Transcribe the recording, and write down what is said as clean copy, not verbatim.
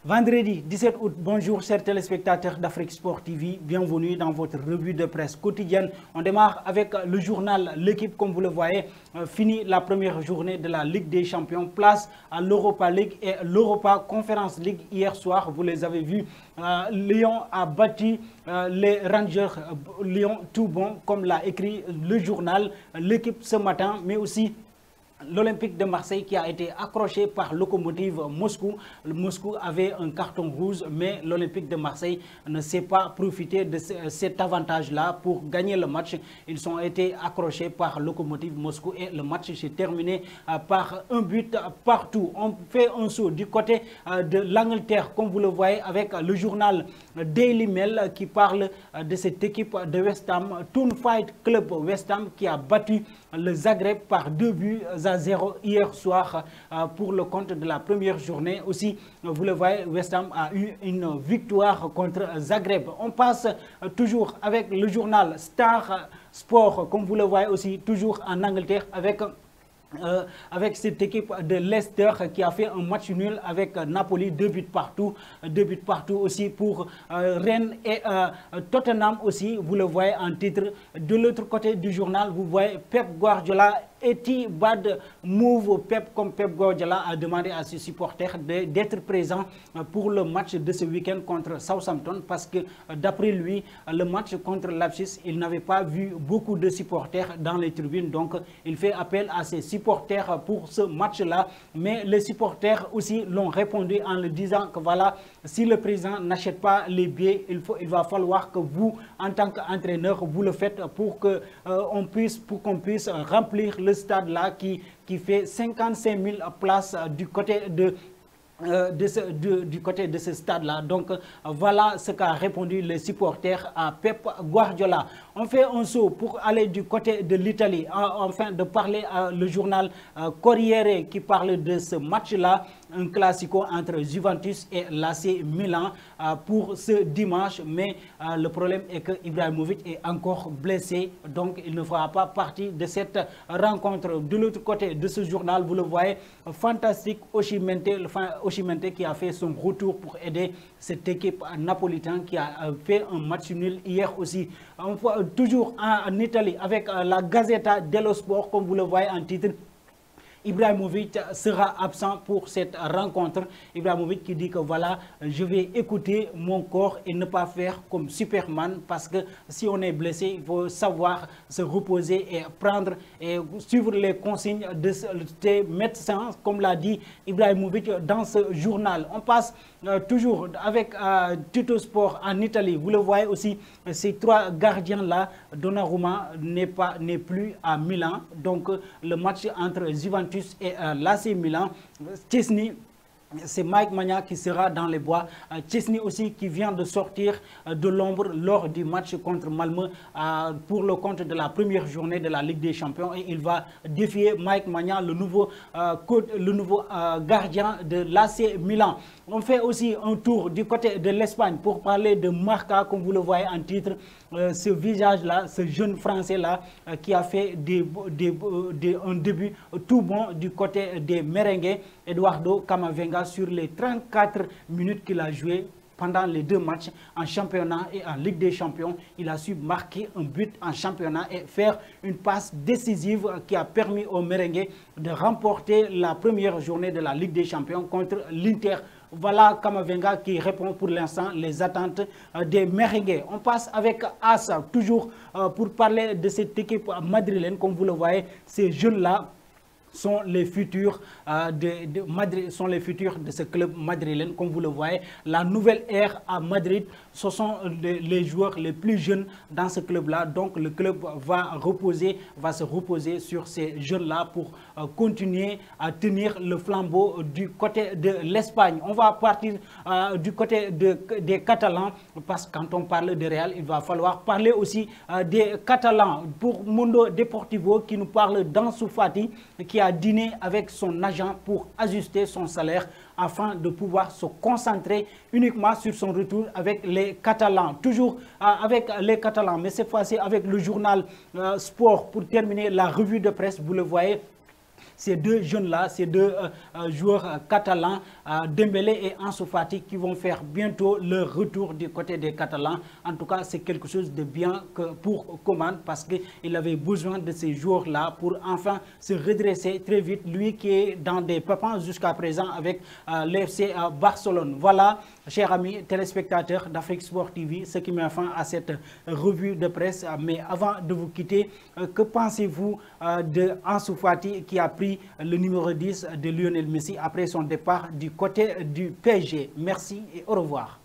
Vendredi 17 août, bonjour chers téléspectateurs d'Afrique Sport TV, bienvenue dans votre revue de presse quotidienne. On démarre avec le journal L'équipe, comme vous le voyez, finit la première journée de la Ligue des Champions, place à l'Europa League et l'Europa Conference League hier soir, vous les avez vus. Lyon a battu les Rangers, Lyon tout bon, comme l'a écrit le journal L'équipe ce matin, mais aussi l'Olympique de Marseille qui a été accroché par Lokomotiv Moscou. Le Moscou avait un carton rouge, mais l'Olympique de Marseille ne s'est pas profité de cet avantage-là pour gagner le match. Ils ont été accrochés par Lokomotiv Moscou et le match s'est terminé par un but partout. On fait un saut du côté de l'Angleterre, comme vous le voyez, avec le journal Daily Mail qui parle de cette équipe de West Ham, Toon Fight Club West Ham, qui a battu le Zagreb par 2-0 hier soir pour le compte de la première journée. Aussi, vous le voyez, West Ham a eu une victoire contre Zagreb. On passe toujours avec le journal Star Sport, comme vous le voyez aussi, toujours en Angleterre avec cette équipe de Leicester qui a fait un match nul avec Napoli, 2 buts partout aussi pour Rennes et Tottenham aussi, vous le voyez en titre. De l'autre côté du journal, vous voyez Pep Guardiola et bad move. Pep Guardiola a demandé à ses supporters d'être présents pour le match de ce week-end contre Southampton parce que d'après lui, le match contre Leipzig, il n'avait pas vu beaucoup de supporters dans les tribunes, donc il fait appel à ses supporters pour ce match-là. Mais les supporters aussi l'ont répondu en le disant que voilà, si le président n'achète pas les billets, il va falloir que vous, en tant qu'entraîneur, vous le faites pour qu'on puisse remplir le stade-là qui fait 55 000 places du côté du côté de ce stade-là. Donc voilà ce qu'a répondu les supporters à Pep Guardiola. On fait un saut pour aller du côté de l'Italie, enfin de parler le journal Corriere qui parle de ce match-là, un classico entre Juventus et l'AC Milan pour ce dimanche. Mais le problème est que Ibrahimovic est encore blessé, donc il ne fera pas partie de cette rencontre. De l'autre côté de ce journal, vous le voyez, fantastique Osimhen qui a fait son retour pour aider cette équipe napolitaine qui a fait un match nul hier aussi. Toujours en Italie avec la Gazzetta dello Sport, comme vous le voyez en titre, Ibrahimovic sera absent pour cette rencontre. Ibrahimovic qui dit que voilà, je vais écouter mon corps et ne pas faire comme Superman, parce que si on est blessé, il faut savoir se reposer et prendre et suivre les consignes des médecins, comme l'a dit Ibrahimovic dans ce journal. On passe toujours avec Tuttosport en Italie. Vous le voyez aussi, ces trois gardiens-là, Donnarumma n'est plus à Milan. Donc le match entre Juventus et l'AC Milan, Chesney, c'est Mike Maignan qui sera dans les bois. Chesney aussi qui vient de sortir de l'ombre lors du match contre Malmö pour le compte de la première journée de la Ligue des Champions, et il va défier Mike Maignan, le nouveau gardien de l'AC Milan. On fait aussi un tour du côté de l'Espagne pour parler de Marca, comme vous le voyez en titre, ce visage-là, ce jeune Français-là qui a fait un début tout bon du côté des merengues. Eduardo Camavinga, sur les 34 minutes qu'il a joué pendant les deux matchs en championnat et en Ligue des Champions, il a su marquer un but en championnat et faire une passe décisive qui a permis aux merengues de remporter la première journée de la Ligue des Champions contre l'Inter. Voilà Camavinga qui répond pour l'instant les attentes des merengues. On passe avec As, toujours pour parler de cette équipe madrilène. Comme vous le voyez, ces jeunes-là sont les futurs sont les futurs de ce club madrilène. Comme vous le voyez, la nouvelle ère à Madrid, ce sont les joueurs les plus jeunes dans ce club-là. Donc le club va se reposer sur ces jeunes-là pour continuer à tenir le flambeau du côté de l'Espagne. On va partir du côté des Catalans, parce que quand on parle de Real, il va falloir parler aussi des Catalans. Pour Mundo Deportivo qui nous parle d'Ansu Fati, qui a dîné avec son agent pour ajuster son salaire afin de pouvoir se concentrer uniquement sur son retour avec les Catalans. Toujours avec les Catalans, mais cette fois-ci avec le journal Sport pour terminer la revue de presse. Vous le voyez, ces deux jeunes-là, ces deux joueurs catalans, Dembélé et Ansu Fati, qui vont faire bientôt leur retour du côté des Catalans. En tout cas, c'est quelque chose de bien pour Koeman parce qu'il avait besoin de ces joueurs-là pour enfin se redresser très vite. Lui qui est dans des pépins jusqu'à présent avec l'FC Barcelone. Voilà, chers amis téléspectateurs d'Afrique Sport TV, ce qui met fin à cette revue de presse. Mais avant de vous quitter, que pensez-vous de Ansu Fati qui a pris le numéro 10 de Lionel Messi après son départ du côté du PSG? Merci et au revoir.